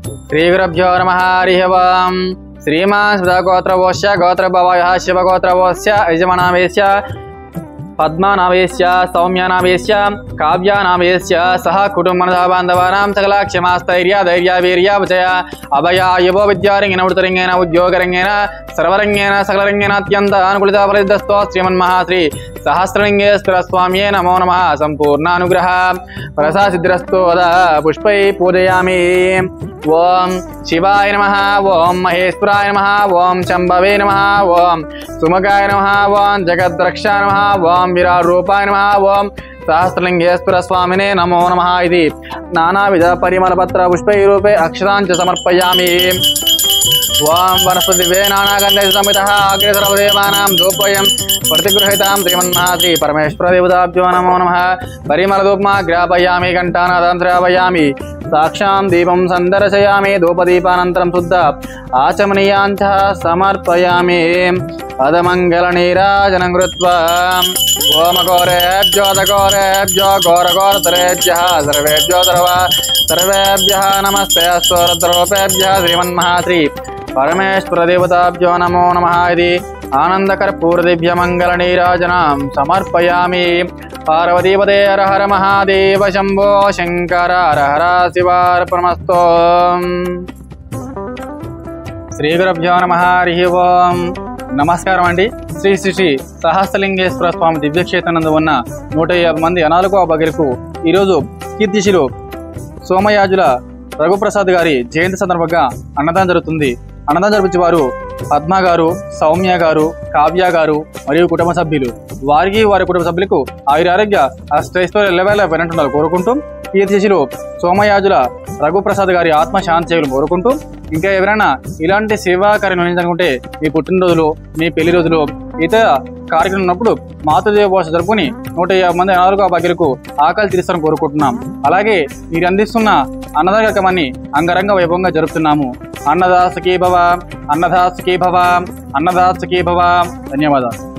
श्रीगुरुभ्यो नमः। हरिः ओम्। श्रीमान् स्मृतगोत्रवोस्य गोत्रभवयः शिवगोत्रवोस्य यजमानावेस्य पद्मानावेस्य सौम्यानावेस्य काव्यानावेस्य सह कुटुम्बबान्धवानां सकला क्षमास्थैर्य धैर्य वीर्य विजय अभय युवो विद्यारंगेन वृत्तरंगेन उद्योगरंगेन सर्वरंगेन सकलरंगेन अत्यंत अनुकूलितफलसिद्धस्तो श्रीमन्महाश्री सहस्रलिंगेश्वर स्वामिये नमो नमः। संपूर्णानुग्रह प्रसासिद्धिरस्तु वद पुष्पै पूजयामि। ओम शिवाय नमः। ओम महेश्वराय नमः। ओम शंभवे नमः। ओम सुमगाय नमः। ओम जगद्रक्षाय नमः। ओम विराट रूपाय नमः। ओम सहस्रलिंगेश्वर स्वामिने नमो नमः। इति नानाविध परिमलपत्र पुष्पैरूपे अक्षतांच समर्पयामि। ओम वनस्पतिभ्ये नानागन्धैः समितः अग्रे सर्वदेवानां धूपयं प्रतिगृहीतां श्रीमन्महाश्री परमेश्वरदेवताभ्यो नमो नमः। परिमलधूपमा ग्रापयामि घण्टानादं श्रावयामि साक्षां दीपं सन्दर्शयामि धूपदीपानन्तरं शुद्ध आचमनीयाञ्च समर्पयामि पदमङ्गलनीराजनं कृत्वा ओमघोरेभ्यो दघोरेभ्यो घोरघोरतरेभ्यः सर्वेभ्यः नमस्ते स्वरद्रूपेभ्यः श्रीमन्महाश्री परमेश्वरदेवताभ्यो नमो नमः। इति आनन्दकर्पूरदिव्यमङ्गलनीराजनं समर्पयामि। पार्वतीपदे हर हर महादेव शंभो शंकर हर हर शिवार्पणमस्तु। శ్రీ గురుభ్యో నమః. హరి ఓం. నమస్కారం అండి. శ్రీ శ్రీ శ్రీ సహస్రలింగేశ్వర స్వామి దివ్యక్షేత్రం నందు ఉన్న 150 మంది అనాలుగో భగీరథులకు ఈరోజు కీర్తిశిలు సోమయాజుల రఘుప్రసాద్ గారి జయంతి సందర్భంగా అన్నదానం జరుగుతుంది. అన్నదానం జరిపించే వారు పద్మ గారు, సౌమ్య గారు, కావ్య గారు మరియు కుటుంబ సభ్యులు. వారికి వారి కుటుంబ సభ్యులకు ఆయురారోగ్య అష్టైశ్వర్య ఎల్లవేళ పెనంటున్నారు కోరుకుంటూ కీర్తిశిలు సోమయాజుల రఘుప్రసాద్ గారి ఆత్మ శాంతి చేయలు కోరుకుంటూ ఇంకా ఎవరైనా ఇలాంటి సేవా కార్యక్రమం నిర్వహించాలనుకుంటే మీ పుట్టినరోజులు, మీ పెళ్లి రోజులు, ఇతర కార్యక్రమం ఉన్నప్పుడు మాతృదేవ పోష జరుపుకుని 150 మంది అనాథులుగా భగీరథులకు ఆకలి తీరుస్తారని కోరుకుంటున్నాం. అలాగే మీరు అందిస్తున్న అన్నదాన కార్యక్రమాన్ని అంగరంగ వైభవంగా జరుపుతున్నాము. అన్నదాసకీ భవ, అన్నదాసకీ భవ, అన్నదాసకీ భవ. ధన్యవాదాలు.